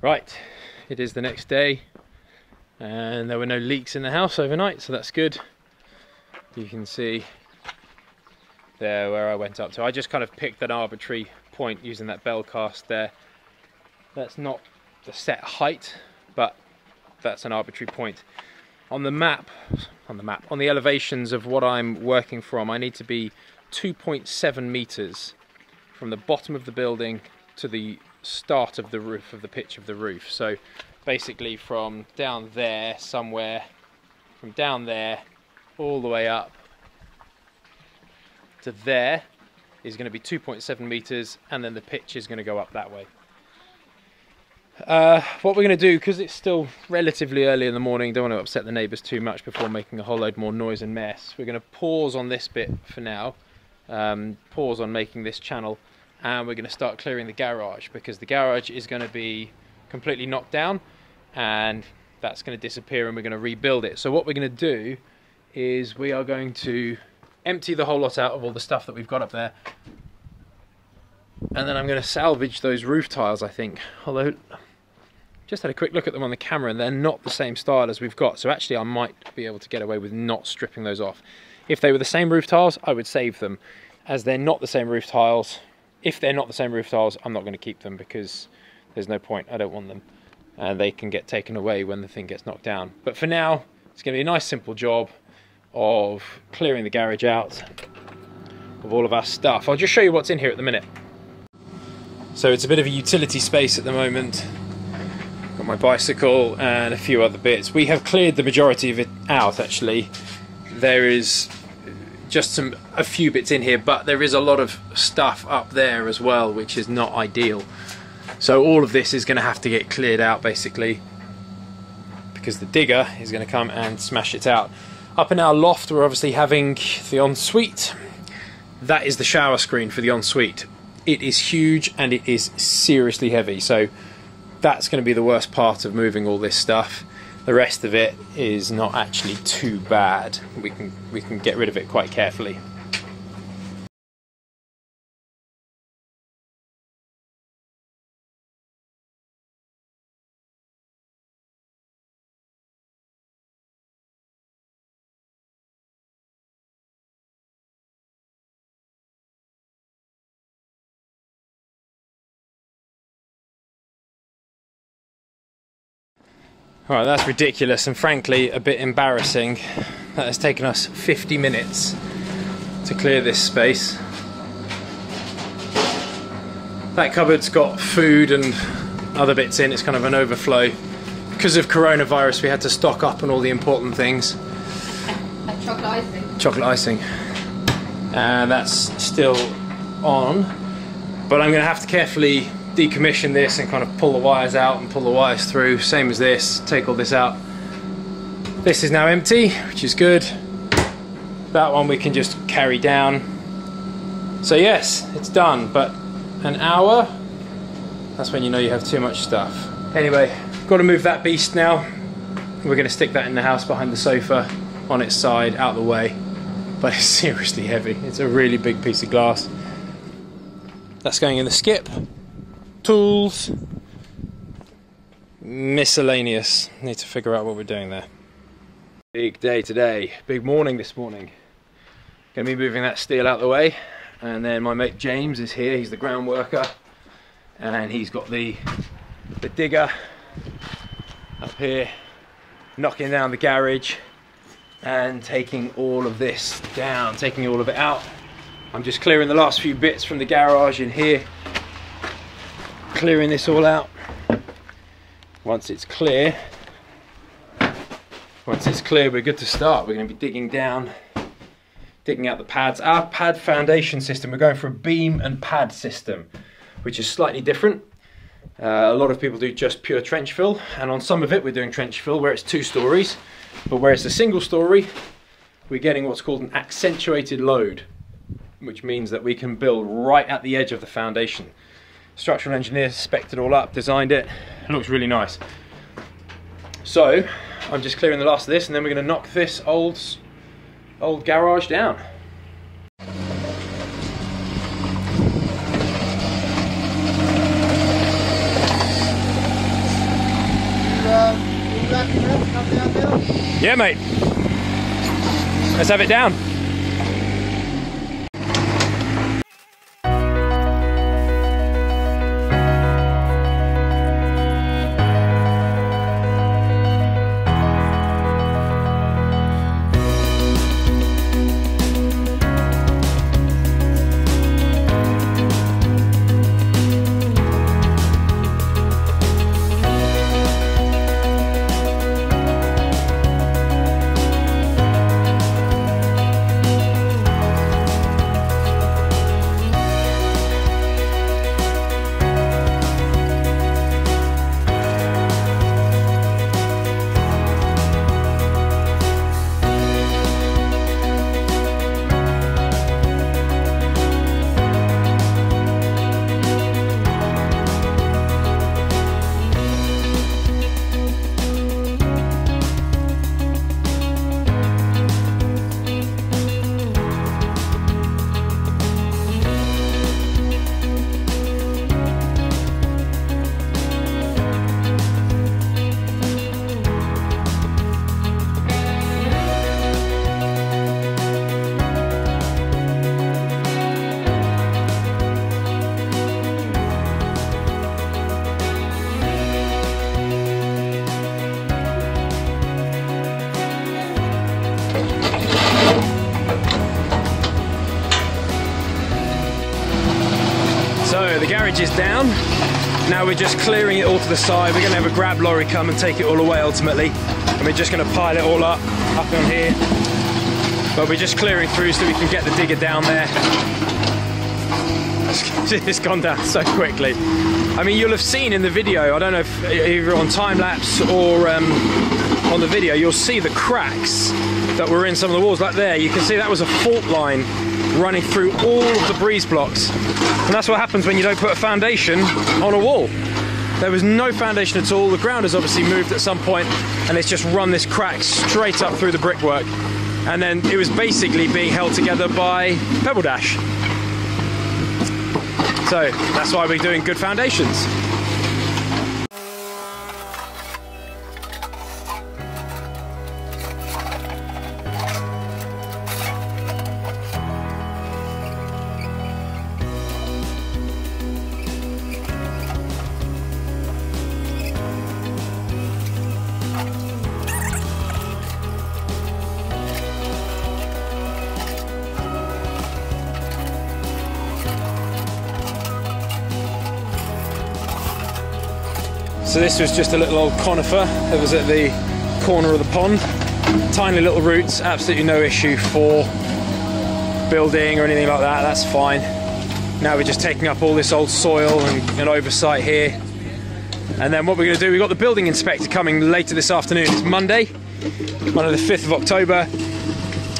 Right, it is the next day and there were no leaks in the house overnight, so that's good. You can see there where I went up to. I just kind of picked an arbitrary point using that bell cast there. That's not the set height, but that's an arbitrary point. On the map, on the elevations of what I'm working from, I need to be 2.7 meters from the bottom of the building to the start of the roof, of the pitch of the roof. So basically from down there somewhere, from down there all the way up to there is going to be 2.7 meters, and then the pitch is going to go up that way. What we're going to do, because it's still relatively early in the morning, don't want to upset the neighbours too much before making a whole load more noise and mess, we're going to pause on this bit for now, pause on making this channel, and we're going to start clearing the garage, because the garage is going to be completely knocked down and that's going to disappear and we're going to rebuild it. So what we're going to do is we are going to empty the whole lot out of all the stuff that we've got up there, and then I'm going to salvage those roof tiles, I think. Although just had a quick look at them on the camera and they're not the same style as we've got, so actually I might be able to get away with not stripping those off. If they were the same roof tiles, I would save them. As they're not the same roof tiles, if they're not the same roof tiles, I'm not going to keep them because there's no point. I don't want them, and they can get taken away when the thing gets knocked down. But for now, it's going to be a nice simple job of clearing the garage out of all of our stuff. I'll just show you what's in here at the minute. So it's a bit of a utility space at the moment. Got my bicycle and a few other bits. We have cleared the majority of it out, actually. There is just a few bits in here, but there is a lot of stuff up there as well, which is not ideal. So all of this is going to have to get cleared out, basically, because the digger is going to come and smash it out. Up in our loft, we're obviously having the ensuite. That is the shower screen for the ensuite. It is huge and it is seriously heavy, so that's going to be the worst part of moving all this stuff. The rest of it is not actually too bad. We can get rid of it quite carefully. Alright, that's ridiculous and frankly a bit embarrassing. That has taken us 50 minutes to clear this space. That cupboard's got food and other bits in, it's kind of an overflow. Because of coronavirus we had to stock up on all the important things. Chocolate icing. Chocolate icing. And that's still on. But I'm going to have to carefully decommission this and kind of pull the wires out and pull the wires through, same as this, take all this out. This is now empty, which is good. That one we can just carry down. So yes, it's done, but an hour, that's when you know you have too much stuff. Anyway, got to move that beast now. We're going to stick that in the house behind the sofa, on its side, out the way. But it's seriously heavy. It's a really big piece of glass. That's going in the skip. Tools, miscellaneous. Need to figure out what we're doing there. Big day today, big morning this morning. Gonna be moving that steel out the way, and then my mate James is here. He's the ground worker, and he's got the digger up here, knocking down the garage and taking all of this down, taking all of it out. I'm just clearing the last few bits from the garage in here. Clearing this all out. Once it's clear, we're good to start. We're going to be digging down, digging out the pads. Our pad foundation system, we're going for a beam and pad system, which is slightly different. A lot of people do just pure trench fill, and on some of it we're doing trench fill where it's 2 stories, but where it's a single story, we're getting what's called an accentuated load, which means that we can build right at the edge of the foundation. Structural engineer spec'd it all up, designed it. It looks really nice. So I'm just clearing the last of this, and then we're going to knock this old garage down. Yeah, mate. Let's have it down. So the garage is down. Now we're just clearing it all to the side. We're going to have a grab lorry come and take it all away ultimately. And we're just going to pile it all up on here. But we're just clearing through so we can get the digger down there. It's gone down so quickly. I mean, you'll have seen in the video, I don't know if either on time lapse or on the video, you'll see the cracks that were in some of the walls. Like there, you can see that was a fault line running through all of the breeze blocks. And that's what happens when you don't put a foundation on a wall. There was no foundation at all. The ground has obviously moved at some point and it's just run this crack straight up through the brickwork. And then it was basically being held together by pebble dash. So that's why we're doing good foundations. So this was just a little old conifer that was at the corner of the pond. Tiny little roots, absolutely no issue for building or anything like that, that's fine. Now we're just taking up all this old soil and oversight here. And then what we're going to do, we've got the building inspector coming later this afternoon. It's Monday the 5th of October.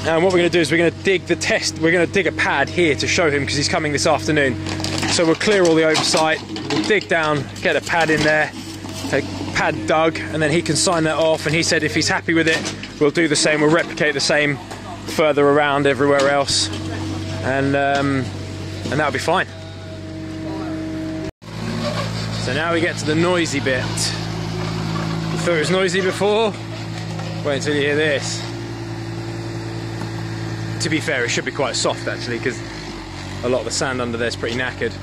And what we're going to do is we're going to dig the test, we're going to dig a pad here to show him because he's coming this afternoon. So we'll clear all the oversight, we'll dig down, get a pad in there, take pad dug, and then he can sign that off. And he said if he's happy with it, we'll do the same, we'll replicate the same further around everywhere else. And that'll be fine. So now we get to the noisy bit. You thought it was noisy before? Wait until you hear this. To be fair, it should be quite soft actually, because a lot of the sand under there is pretty knackered.